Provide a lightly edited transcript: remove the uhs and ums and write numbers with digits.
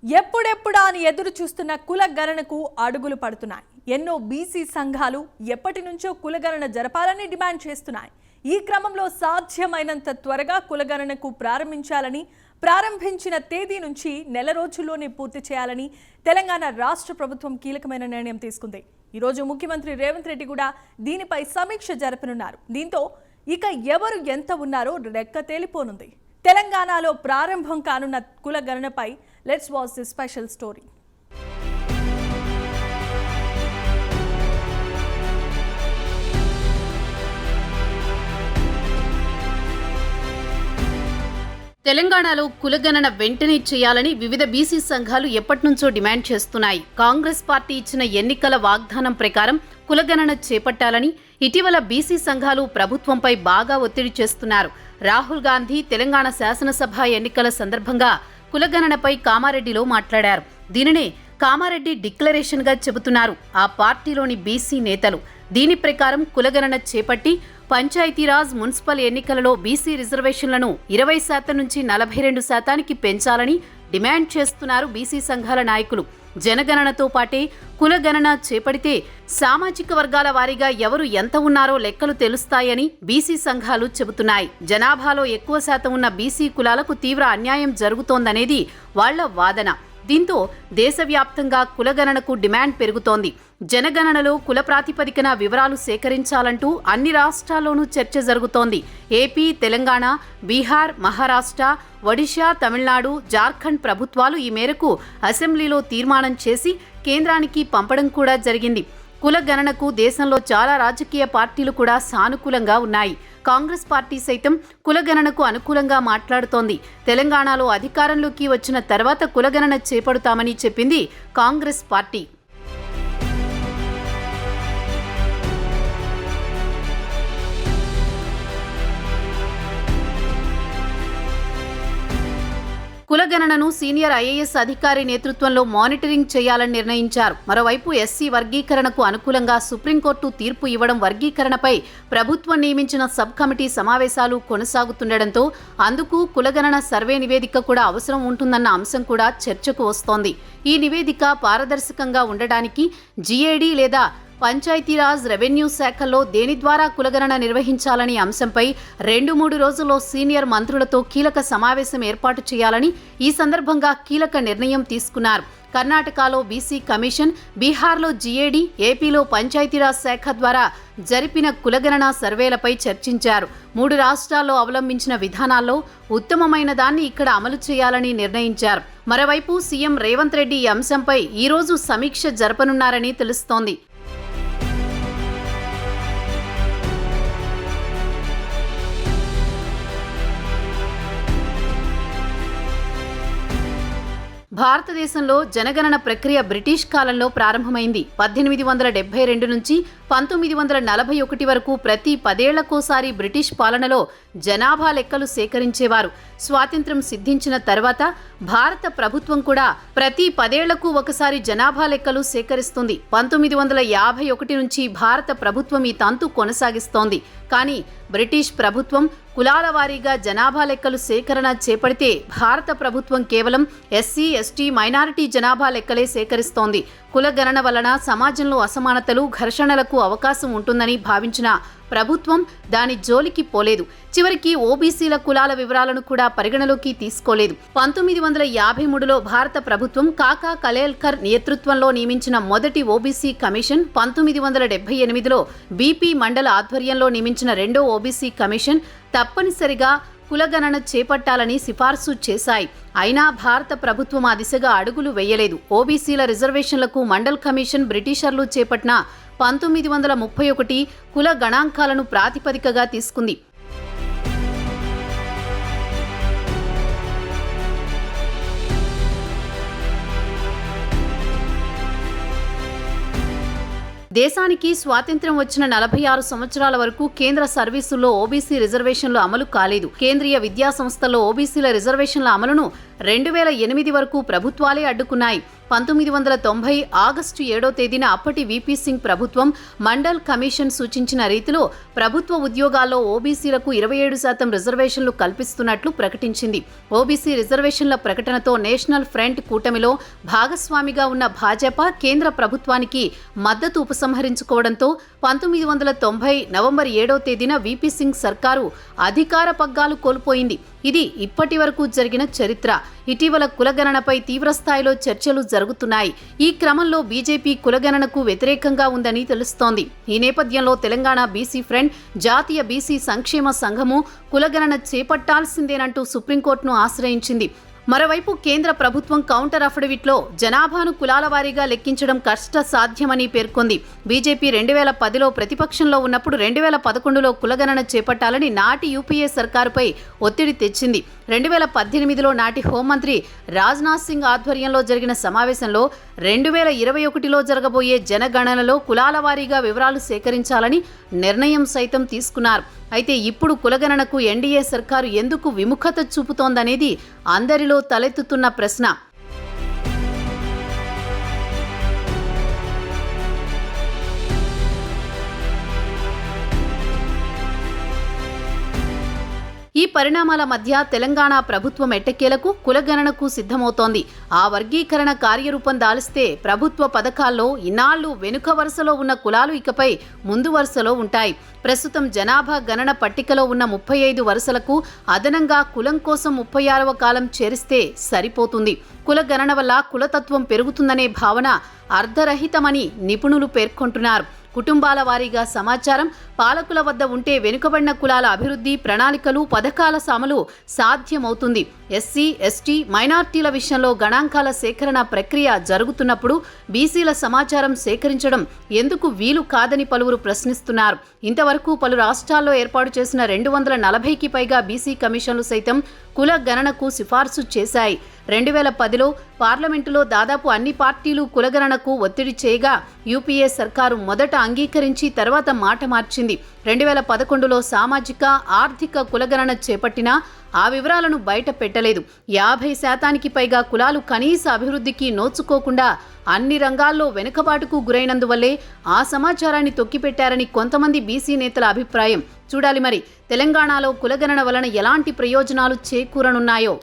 ఎప్పుడెప్పుడా అని ఎదురు చూస్తున్న కులగణనకు అడుగులు పడుతున్నాయి. ఎన్నో బీసీ సంఘాలు ఎప్పటి నుంచో కులగణన జరపాలని డిమాండ్ చేస్తున్నాయి. ఈ క్రమంలో సాధ్యమైనంత త్వరగా కులగణనకు ప్రారంభించిన తేదీ నుంచి నెల రోజుల్లోనే పూర్తి చేయాలని తెలంగాణ రాష్ట్ర ప్రభుత్వం కీలకమైన నిర్ణయం తీసుకుంది. ఈ రోజు ముఖ్యమంత్రి రేవంత్ రెడ్డి కూడా దీనిపై సమీక్ష జరపనున్నారు. దీంతో ఇక ఎవరు ఎంత ఉన్నారో రెక్క తేలిపోనుంది. తెలంగాణలో ప్రారంభం కానున్న కులగణనపై let's watch the special story. తెలంగాణలో కులగణన వెంటనే చేయాలని వివిధ బీసీ సంఘాలు ఎప్పటినుంచో డిమాండ్ చేస్తున్నాయి. కాంగ్రెస్ పార్టీ ఇచ్చిన ఎన్నికల వాగ్దానం ప్రకారం కులగణన చేపట్టాలని ఇటీవల బీసీ సంఘాలు ప్రభుత్వంపై బాగా ఒత్తిడి చేస్తున్నారు. రాహుల్ గాంధీ తెలంగాణ శాసనసభ ఎన్నికల సందర్భంగా కులగణనపై కామారెడ్డిలో మాట్లాడారు. దీనినే కామారెడ్డి డిక్లరేషన్ గా చెబుతున్నారు ఆ పార్టీలోని బీసీ నేతలు. దీని ప్రకారం కులగణన చేపట్టి పంచాయతీరాజ్ మున్సిపల్ ఎన్నికలలో బీసీ రిజర్వేషన్లను 20% నుంచి 42% పెంచాలని డిమాండ్ చేస్తున్నారు బీసీ సంఘాల నాయకులు. జనగణనతో పాటే కులగణన చేపడితే సామాజిక వర్గాల వారీగా ఎవరు ఎంత ఉన్నారో లెక్కలు తెలుస్తాయని బీసీ సంఘాలు చెబుతున్నాయి. జనాభాలో ఎక్కువ శాతం ఉన్న బీసీ కులాలకు తీవ్ర అన్యాయం జరుగుతోందనేది వాళ్ల వాదన. దీంతో దేశవ్యాప్తంగా కులగణనకు డిమాండ్ పెరుగుతోంది. జనగణనలో కుల ప్రాతిపదికన వివరాలు సేకరించాలంటూ అన్ని రాష్ట్రాల్లోనూ చర్చ జరుగుతోంది. ఏపీ, తెలంగాణ, బీహార్, మహారాష్ట్ర, ఒడిశా, తమిళనాడు, జార్ఖండ్ ప్రభుత్వాలు ఈ మేరకు అసెంబ్లీలో తీర్మానం చేసి కేంద్రానికి పంపడం కూడా జరిగింది. కులగణనకు దేశంలో చాలా రాజకీయ పార్టీలు కూడా సానుకూలంగా ఉన్నాయి. కాంగ్రెస్ పార్టీ సైతం కులగణనకు అనుకూలంగా మాట్లాడుతోంది. తెలంగాణలో అధికారంలోకి వచ్చిన తర్వాత కులగణన చేపడతామని చెప్పింది కాంగ్రెస్ పార్టీ. కులగణనను సీనియర్ ఐఏఎస్ అధికారి నేతృత్వంలో మానిటరింగ్ చేయాలని నిర్ణయించారు. మరోవైపు ఎస్సీ వర్గీకరణకు అనుకూలంగా సుప్రీంకోర్టు తీర్పు ఇవ్వడం, వర్గీకరణపై ప్రభుత్వం నియమించిన సబ్ కమిటీ సమావేశాలు కొనసాగుతుండటంతో అందుకు కులగణన సర్వే నివేదిక కూడా అవసరం ఉంటుందన్న అంశం కూడా చర్చకు వస్తోంది. ఈ నివేదిక పారదర్శకంగా ఉండడానికి జీఏడీ లేదా పంచాయతీరాజ్ రెవెన్యూ శాఖల్లో దేని ద్వారా కులగణన నిర్వహించాలనే అంశంపై 2-3 రోజుల్లో సీనియర్ మంత్రులతో కీలక సమావేశం ఏర్పాటు చేయాలని ఈ సందర్భంగా కీలక నిర్ణయం తీసుకున్నారు. కర్ణాటకలో బీసీ కమిషన్, బీహార్లో జీఏడీ, ఏపీలో పంచాయతీరాజ్ శాఖ ద్వారా జరిపిన కులగణన సర్వేలపై చర్చించారు. 3 రాష్ట్రాల్లో అవలంబించిన విధానాల్లో ఉత్తమమైన దాన్ని ఇక్కడ అమలు చేయాలని నిర్ణయించారు. మరోవైపు సీఎం రేవంత్ రెడ్డి ఈ అంశంపై ఈ రోజు సమీక్ష జరపనున్నారని తెలుస్తోంది. భారతదేశంలో జనగణన ప్రక్రియ బ్రిటిష్ కాలంలో ప్రారంభమైంది. 1872 నుంచి 1941 వరకు ప్రతి 10 ఏళ్లకోసారి బ్రిటిష్ పాలనలో జనాభా లెక్కలు సేకరించేవారు. స్వాతంత్ర్యం సిద్ధించిన తర్వాత భారత ప్రభుత్వం కూడా ప్రతి 10 ఏళ్లకు ఒకసారి జనాభా లెక్కలు సేకరిస్తుంది. 1951 నుంచి భారత ప్రభుత్వం ఈ తంతు కొనసాగిస్తోంది. కానీ బ్రిటిష్ ప్రభుత్వం కులాల వారీగా జనాభా లెక్కలు సేకరణ చేపడితే భారత ప్రభుత్వం కేవలం ఎస్సీ, ఎస్టీ, మైనారిటీ జనాభా లెక్కలే సేకరిస్తోంది. కులగణన వలన సమాజంలో అసమానతలు, ఘర్షణలకు అవకాశం ఉంటుందని భావించిన ప్రభుత్వం దాని జోలికి పోలేదు. చివరికి ఓబీసీల కులాల వివరాలను కూడా పరిగణలోకి తీసుకోలేదు. 1953లో భారత ప్రభుత్వం కాకా కలేల్కర్ నేతృత్వంలో నియమించిన మొదటి ఓబీసీ కమిషన్, 1978లో బీపీ మండల ఆధ్వర్యంలో నియమించిన రెండో ఓబీసీ కమిషన్ తప్పనిసరిగా కులగణన చేపట్టాలని సిఫార్సు చేశాయి. అయినా భారత ప్రభుత్వం ఆ దిశగా అడుగులు వేయలేదు. ఓబీసీల రిజర్వేషన్లకు మండల్ కమిషన్ బ్రిటిషర్లు చేపట్టిన 1931 కుల గణాంకాలను ప్రాతిపదికగా తీసుకుంది. దేశానికి స్వాతంత్ర్యం వచ్చిన 46 సంవత్సరాల వరకు కేంద్ర సర్వీసుల్లో ఓబీసీ రిజర్వేషన్లు అమలు కాలేదు. కేంద్రీయ విద్యా సంస్థల్లో ఓబీసీల రిజర్వేషన్ల అమలును 2008 వరకు ప్రభుత్వాలే అడ్డుకున్నాయి. 1990 ఆగస్టు 7వ తేదీన అప్పటి వీపీ సింగ్ ప్రభుత్వం మండల్ కమిషన్ సూచించిన రీతిలో ప్రభుత్వ ఉద్యోగాల్లో ఓబీసీలకు 27% రిజర్వేషన్లు కల్పిస్తున్నట్లు ప్రకటించింది. ఓబీసీ రిజర్వేషన్ల ప్రకటనతో నేషనల్ ఫ్రంట్ కూటమిలో భాగస్వామిగా ఉన్న భాజపా కేంద్ర ప్రభుత్వానికి మద్దతు ఉపసంహరించుకోవడంతో 1990 నవంబర్ 7వ తేదీన వీపీ సింగ్ సర్కారు అధికార పగ్గాలు కోల్పోయింది. ఇది ఇప్పటి వరకు జరిగిన చరిత్ర. ఇటీవల కులగణనపై తీవ్రస్థాయిలో చర్చలు జరుగుతున్నాయి. ఈ క్రమంలో బీజేపీ కులగణనకు వ్యతిరేకంగా ఉందని తెలుస్తోంది. ఈ నేపథ్యంలో తెలంగాణ బీసీ ఫ్రంట్, జాతీయ బీసీ సంక్షేమ సంఘము కులగణన చేపట్టాల్సిందేనంటూ సుప్రీంకోర్టును ఆశ్రయించింది. మరోవైపు కేంద్ర ప్రభుత్వం కౌంటర్ అఫిడవిట్లో జనాభాను కులాల వారీగా లెక్కించడం కష్టసాధ్యమని పేర్కొంది. బీజేపీ 2010లో ప్రతిపక్షంలో ఉన్నప్పుడు 2011లో కులగణన చేపట్టాలని నాటి యూపీఏ సర్కారుపై ఒత్తిడి తెచ్చింది. 2018లో నాటి హోంమంత్రి రాజ్నాథ్ సింగ్ ఆధ్వర్యంలో జరిగిన సమావేశంలో 2021లో జరగబోయే జనగణనలో కులాల వారీగా వివరాలు సేకరించాలని నిర్ణయం సైతం తీసుకున్నారు. అయితే ఇప్పుడు కులగణనకు ఎన్డీఏ సర్కారు ఎందుకు విముఖత చూపుతోందనేది అందరిలో తలెత్తుతున్న ప్రశ్న. ఈ పరిణామాల మధ్య తెలంగాణ ప్రభుత్వం ఎట్టకేలకు కులగణనకు సిద్ధమవుతోంది. ఆ వర్గీకరణ కార్యరూపం దాలిస్తే ప్రభుత్వ పథకాల్లో ఇన్నాళ్లు వెనుక వరుసలో ఉన్న కులాలు ఇకపై ముందు వరుసలో ఉంటాయి. ప్రస్తుతం జనాభా గణన పట్టికలో ఉన్న 35 వరుసలకు అదనంగా కులం కోసం 36వ కాలం చేరిస్తే సరిపోతుంది. కుల గణన వల్ల కులతత్వం పెరుగుతుందనే భావన అర్ధరహితమని నిపుణులు పేర్కొంటున్నారు. కుటుంబాల వారీగా సమాచారం పాలకుల వద్ద ఉంటే వెనుకబడిన కులాల అభివృద్ధి ప్రణాళికలు, పథకాల అమలు సాధ్యమవుతుంది. ఎస్సీ, ఎస్టీ, మైనార్టీల విషయంలో గణాంకాల సేకరణ ప్రక్రియ జరుగుతున్నప్పుడు బీసీల సమాచారం సేకరించడం ఎందుకు వీలు కాదని పలువురు ప్రశ్నిస్తున్నారు. ఇంతవరకు పలు రాష్ట్రాల్లో ఏర్పాటు చేసిన 240కి పైగా బీసీ కమిషన్లు సైతం కుల గణనకు సిఫార్సు చేశాయి. 2010లో పార్లమెంటులో దాదాపు అన్ని పార్టీలు కులగణనకు ఒత్తిడి చేయగా యూపీఏ సర్కారు మొదట అంగీకరించి తర్వాత మాట మార్చింది. 2011లో సామాజిక, ఆర్థిక కులగణన చేపట్టినా ఆ వివరాలను బయట పెట్టలేదు. 50% పైగా కులాలు కనీస అభివృద్ధికి నోచుకోకుండా అన్ని రంగాల్లో వెనుకబాటుకు గురైనందువల్లే ఆ సమాచారాన్ని తొక్కిపెట్టారని కొంతమంది బీసీ నేతల అభిప్రాయం. చూడాలి మరి తెలంగాణలో కులగణన వలన ఎలాంటి ప్రయోజనాలు చేకూరనున్నాయో.